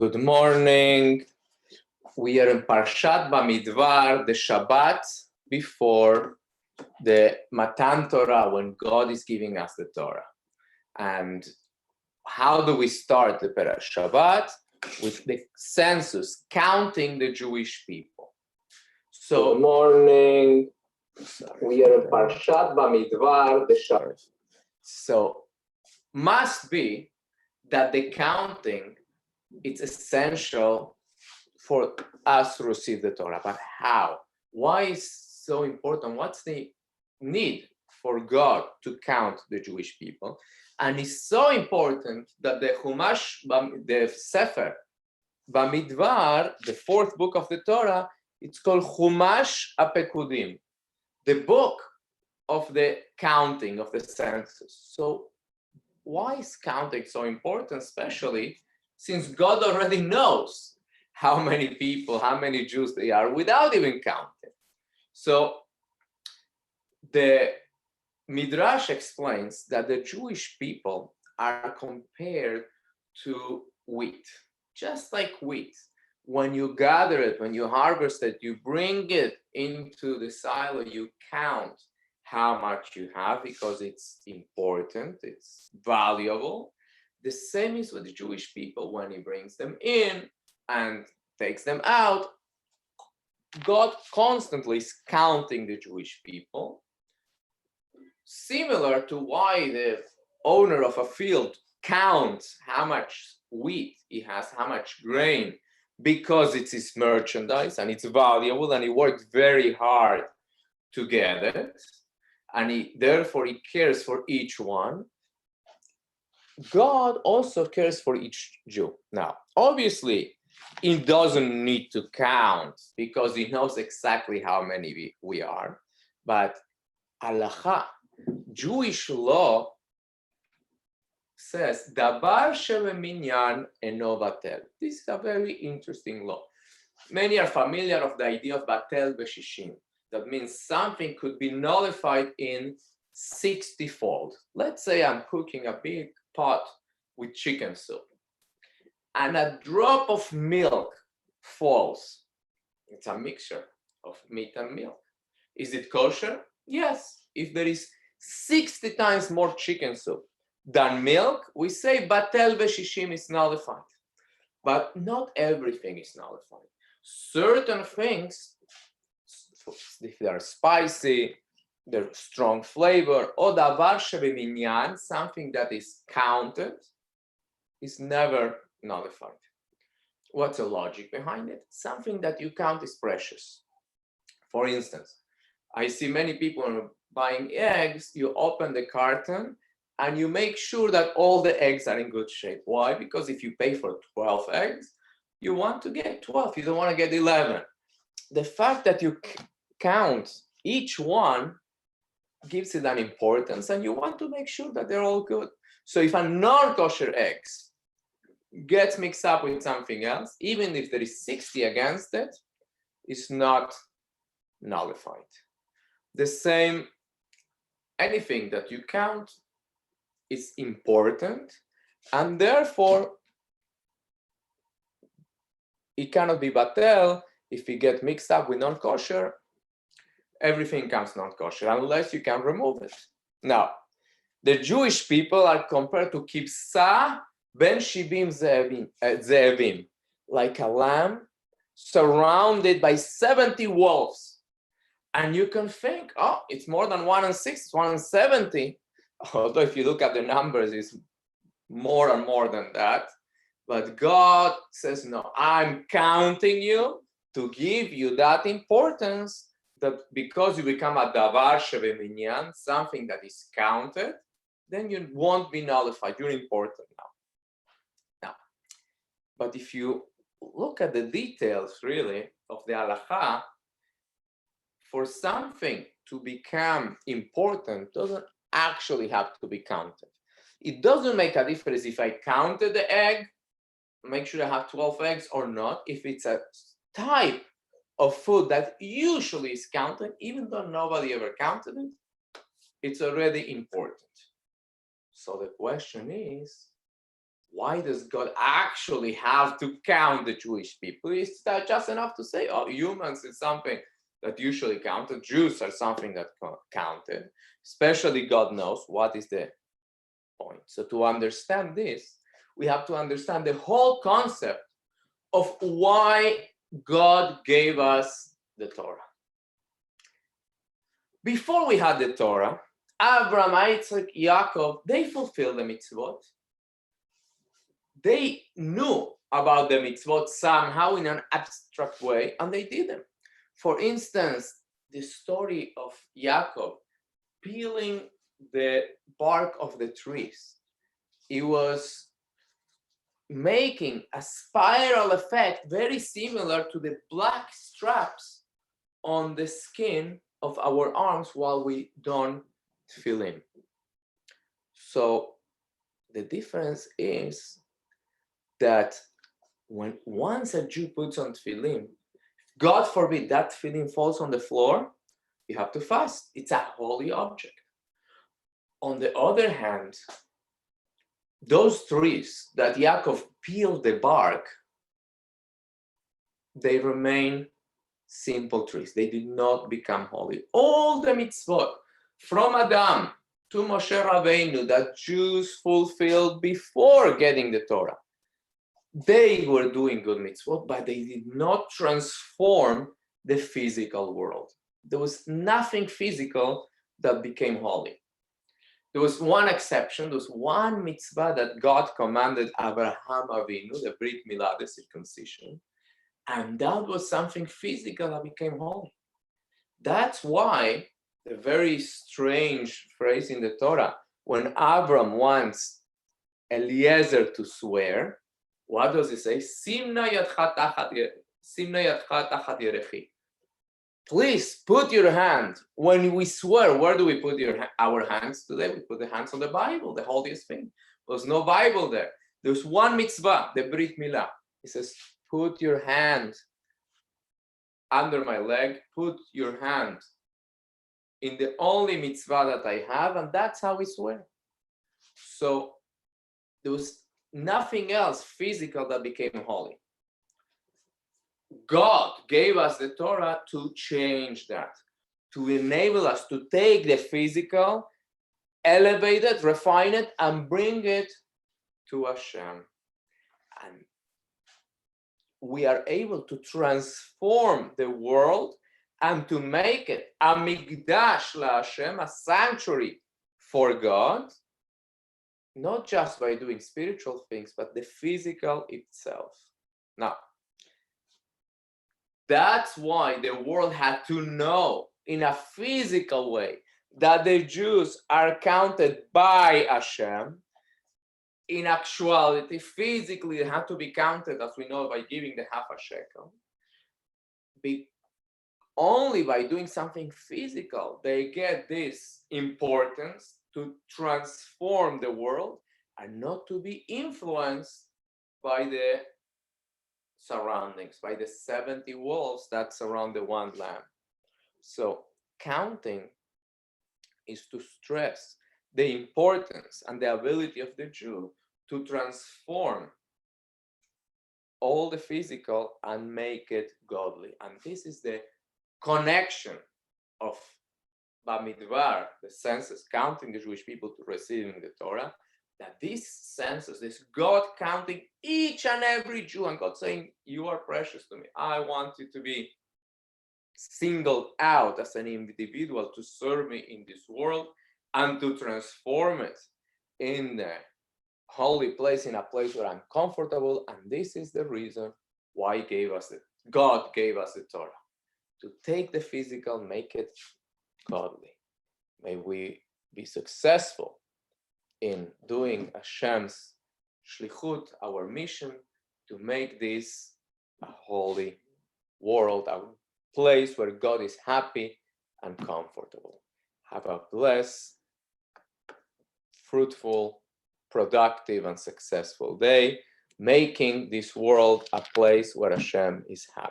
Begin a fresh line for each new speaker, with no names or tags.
Good morning. We are in Parshat Bamidbar, the Shabbat before the Matan Torah, when God is giving us the Torah. And how do we start the Parshat Shabbat? With the census, counting the Jewish people. So, good morning. We are in Parshat Bamidbar, the Shabbat. So, must be that the counting, it's essential for us to receive the Torah. But how? Why is so important? What's the need for God to count the Jewish people? And it's so important that the Chumash, the Sefer Bamidbar, the fourth book of the Torah, it's called Chumash HaPekudim, the book of the counting of the census. So why is counting so important, especially since God already knows how many people, how many Jews they are without even counting? So the Midrash explains that the Jewish people are compared to wheat, just like wheat. When you gather it, when you harvest it, you bring it into the silo, you count how much you have because it's important, it's valuable. The same is with the Jewish people. When he brings them in and takes them out, God constantly is counting the Jewish people, similar to why the owner of a field counts how much wheat he has, how much grain, because it's his merchandise and it's valuable and he worked very hard to get it, and therefore he cares for each one. God also cares for each Jew. Now, obviously, he doesn't need to count because he knows exactly how many we are. But halacha, Jewish law, says davar shebeminyan eno batel. This is a very interesting law. Many are familiar of the idea of batel b'shishim. That means something could be nullified in 60-fold. Let's say I'm cooking a big pot with chicken soup, and a drop of milk falls. It's a mixture of meat and milk. Is it kosher? Yes. If there is 60 times more chicken soup than milk, we say batel b'shishim is nullified. But not everything is nullified. Certain things, if they are spicy, they're strong flavor, or davar shebeminyan, something that is counted, is never nullified. What's the logic behind it? Something that you count is precious. For instance, I see many people buying eggs. You open the carton and you make sure that all the eggs are in good shape. Why? Because if you pay for 12 eggs, you want to get 12. You don't want to get 11. The fact that you count each one gives it an importance, and you want to make sure that they're all good. So if a non-kosher eggs gets mixed up with something else, even if there is 60 against it, it's not nullified. The same, anything that you count is important, and therefore it cannot be batel. If you get mixed up with non-kosher, everything comes non-kosher unless you can remove it. Now, the Jewish people are compared to kibsa ben shibim ze'evim, like a lamb surrounded by 70 wolves. And you can think, oh, it's more than 1 in 6, it's 1 in 70. Although if you look at the numbers, it's more and more than that. But God says, no, I'm counting you to give you that importance, that because you become a davar shebeminyan, something that is counted, then you won't be nullified. You're important now. But if you look at the details, really, of the halacha, for something to become important doesn't actually have to be counted. It doesn't make a difference if I counted the egg, make sure I have 12 eggs or not. If it's a type of food that usually is counted, even though nobody ever counted it, it's already important. So the question is, why does God actually have to count the Jewish people? Is that just enough to say, oh, humans is something that usually counted, Jews are something that counted, especially God knows what is the point. So to understand this, we have to understand the whole concept of why God gave us the Torah. Before we had the Torah, Abraham, Isaac, Yaakov, they fulfilled the mitzvot. They knew about the mitzvot somehow in an abstract way, and they did them. For instance, the story of Yaakov peeling the bark of the trees. It was making a spiral effect very similar to the black straps on the skin of our arms while we don tefillin. So the difference is that when once a Jew puts on tefillin, God forbid that tefillin falls on the floor, you have to fast. It's a holy object. On the other hand, those trees that Yaakov peeled the bark, they remain simple trees. They did not become holy. All the mitzvot from Adam to Moshe Rabbeinu that Jews fulfilled before getting the Torah, they were doing good mitzvot, but they did not transform the physical world. There was nothing physical that became holy. There was one exception. There was one mitzvah that God commanded Abraham Avinu, the Brit Milah, the circumcision, and that was something physical that became holy. That's why the very strange phrase in the Torah, when Abram wants Eliezer to swear, what does it say? Simna yadcha tachat yerechi. Please put your hand. When we swear, where do we put our hands today? We put the hands on the Bible, the holiest thing. There's no Bible there. There's one mitzvah, the Brit Milah. It says, put your hand under my leg, put your hand in the only mitzvah that I have, and that's how we swear. So there was nothing else physical that became holy. God gave us the Torah to change that, to enable us to take the physical, elevate it, refine it, and bring it to Hashem. And we are able to transform the world and to make it a mikdash LaHashem, a sanctuary for God, not just by doing spiritual things, but the physical itself. Now, that's why the world had to know in a physical way that the Jews are counted by Hashem. In actuality, physically, they have to be counted, as we know, by giving the half a shekel. Only by doing something physical, they get this importance to transform the world and not to be influenced by the surroundings, by the 70 walls that surround the one lamb. So counting is to stress the importance and the ability of the Jew to transform all the physical and make it godly. And this is the connection of Bamidbar, the census, counting the Jewish people to receiving the Torah, that this census, this God counting each and every Jew, and God saying, you are precious to me. I want you to be singled out as an individual to serve me in this world and to transform it in the holy place, in a place where I'm comfortable. And this is the reason why God gave us the Torah, to take the physical, make it godly. May we be successful in doing Hashem's shlichut, our mission, to make this a holy world, a place where God is happy and comfortable. Have a blessed, fruitful, productive, and successful day, making this world a place where Hashem is happy.